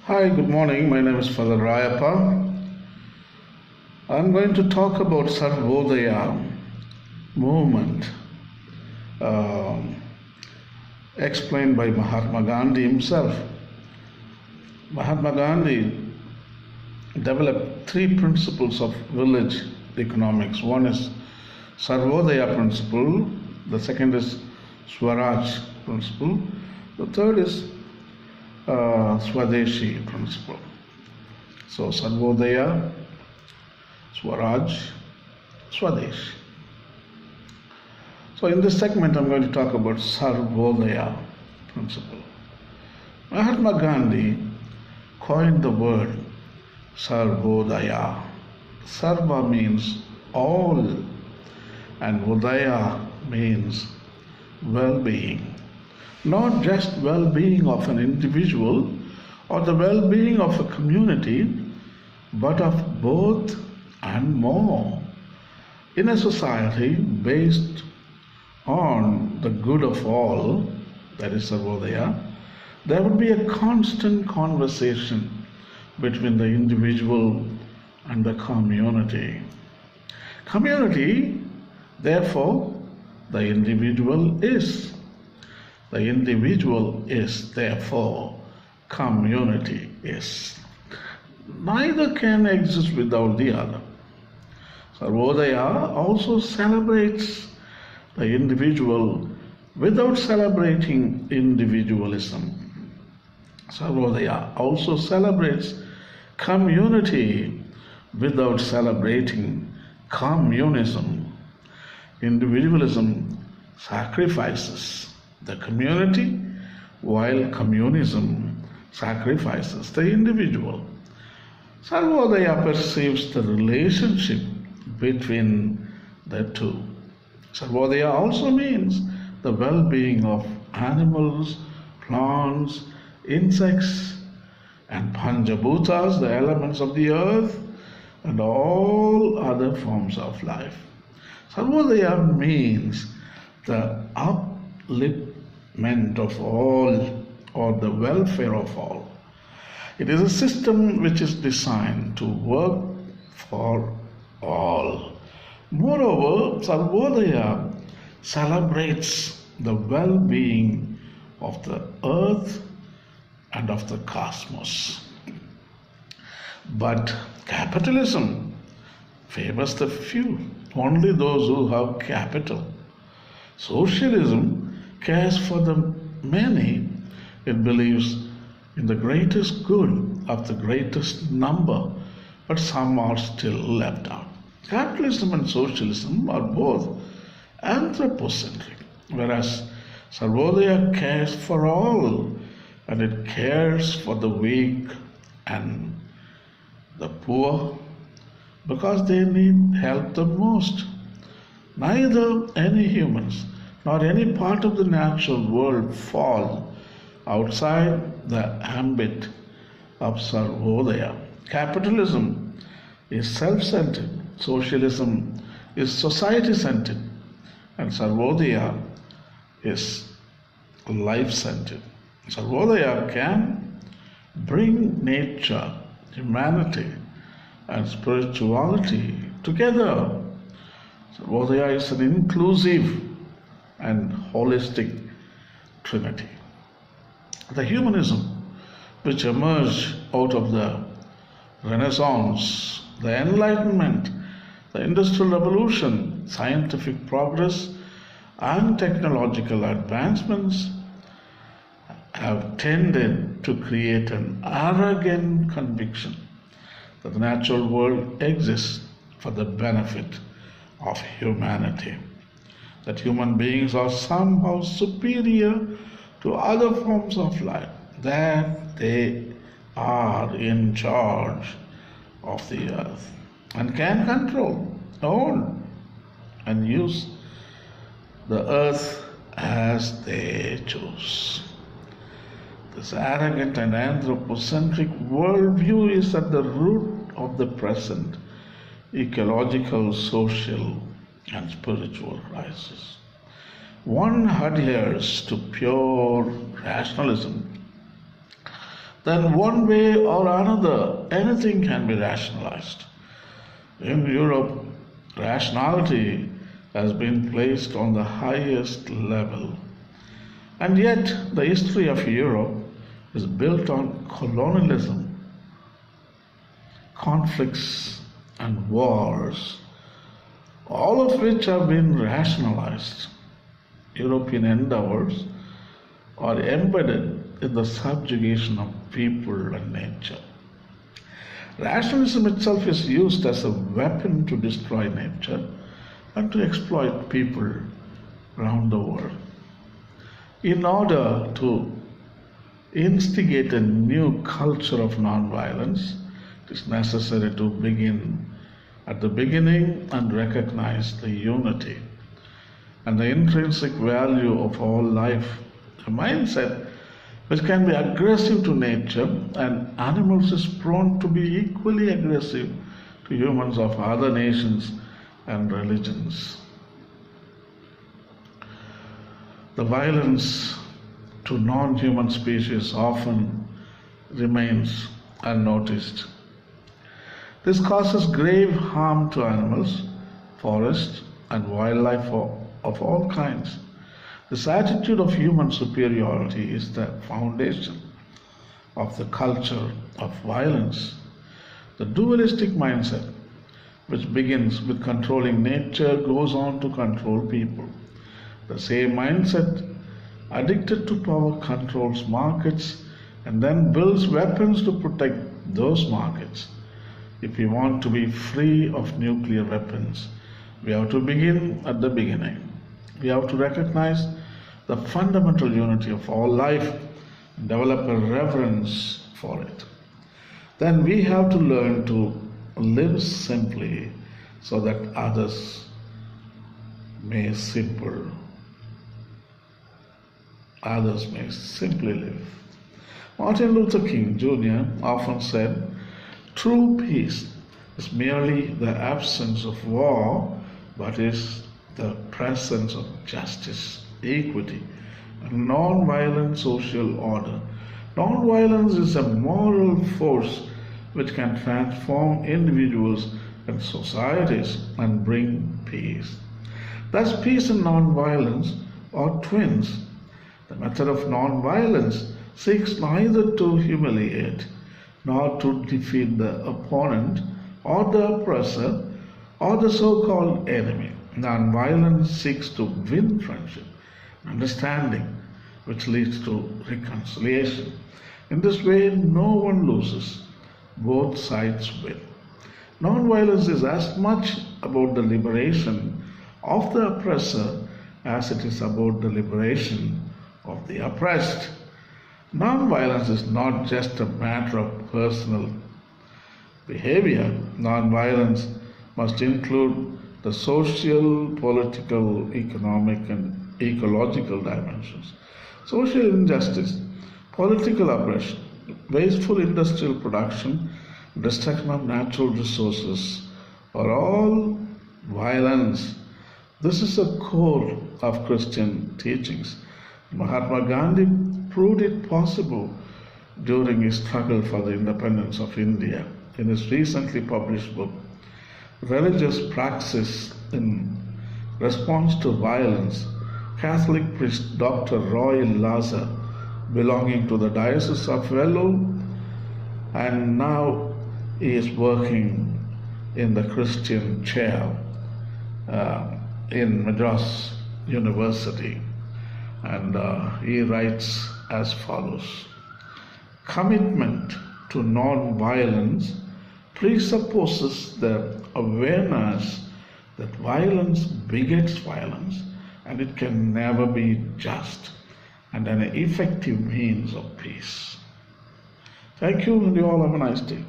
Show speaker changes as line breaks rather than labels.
Hi, good morning. My name is Father Rayappa. I'm going to talk about Sarvodaya movement um, explained by Mahatma Gandhi himself. Mahatma Gandhi developed three principles of village economics. One is Sarvodaya principle, the second is Swaraj principle, the third is Swadeshi principle. So Sarvodaya, Swaraj, Swadesh. So in this segment I'm going to talk about Sarvodaya principle. Mahatma Gandhi coined the word Sarvodaya. Sarva means all and Vodaya means well-being. Not just well-being of an individual or the well-being of a community, but of both and more. In a society based on the good of all, that is Sarvodaya, there would be a constant conversation between the individual and the community. Community, therefore, the individual is. The individual is, therefore, community is. Neither can exist without the other. Sarvodaya also celebrates the individual without celebrating individualism. Sarvodaya also celebrates community without celebrating communism. Individualism sacrifices the community, while communism sacrifices the individual. Sarvodaya perceives the relationship between the two. Sarvodaya also means the well-being of animals, plants, insects, and Panchabhutas, the elements of the earth, and all other forms of life. Sarvodaya means the upliftment of all, or the welfare of all. It is a system which is designed to work for all. Moreover, Sarvodaya celebrates the well-being of the earth and of the cosmos. But capitalism favors the few, only those who have capital. Socialism cares for the many. It believes in the greatest good of the greatest number, but some are still left out. Capitalism and socialism are both anthropocentric, whereas Sarvodaya cares for all, and it cares for the weak and the poor because they need help the most. Neither any humans nor any part of the natural world fall outside the ambit of Sarvodaya. Capitalism is self-centered, socialism is society-centered, and Sarvodaya is life-centered. Sarvodaya can bring nature, humanity, and spirituality together. Sarvodaya is an inclusive and holistic trinity. The humanism which emerged out of the Renaissance, the Enlightenment, the Industrial Revolution, scientific progress, and technological advancements have tended to create an arrogant conviction that the natural world exists for the benefit of humanity, that human beings are somehow superior to other forms of life, that they are in charge of the earth and can control, own, and use the earth as they choose. This arrogant and anthropocentric worldview is at the root of the present ecological, social, and spiritual crisis. One adheres to pure rationalism, then one way or another, anything can be rationalized. In Europe, rationality has been placed on the highest level. And yet, the history of Europe is built on colonialism, conflicts, and wars, all of which have been rationalized. European endeavors are embedded in the subjugation of people and nature. Rationalism itself is used as a weapon to destroy nature and to exploit people around the world. In order to instigate a new culture of nonviolence, it is necessary to begin at the beginning and recognize the unity and the intrinsic value of all life, a mindset which can be aggressive to nature and animals is prone to be equally aggressive to humans of other nations and religions. The violence to non-human species often remains unnoticed. This causes grave harm to animals, forests, and wildlife of all kinds. This attitude of human superiority is the foundation of the culture of violence. The dualistic mindset, which begins with controlling nature, goes on to control people. The same mindset, addicted to power, controls markets and then builds weapons to protect those markets. If we want to be free of nuclear weapons, we have to begin at the beginning. We have to recognize the fundamental unity of all life and develop a reverence for it. Then we have to learn to live simply so that others may simply live. Martin Luther King Jr. often said, "True peace is merely the absence of war, but is the presence of justice, equity, and non-violent social order." Non-violence is a moral force which can transform individuals and societies and bring peace. Thus, peace and non-violence are twins. The method of non-violence seeks neither to humiliate nor to defeat the opponent or the oppressor or the so-called enemy. Non-violence seeks to win friendship, understanding, which leads to reconciliation. In this way, no one loses. Both sides win. Non-violence is as much about the liberation of the oppressor as it is about the liberation of the oppressed. Non-violence is not just a matter of personal behavior. Non-violence must include the social, political, economic, and ecological dimensions. Social injustice, political oppression, wasteful industrial production, destruction of natural resources are all violence. This is the core of Christian teachings. Mahatma Gandhi proved it possible during his struggle for the independence of India. In his recently published book, Religious Praxis in Response to Violence, Catholic priest Dr. Roy Lazar, belonging to the Diocese of Vellore, and now he is working in the Christian chair in Madras University. And he writes as follows: commitment to non-violence presupposes the awareness that violence begets violence and it can never be just and an effective means of peace. Thank you, and you all have a nice day.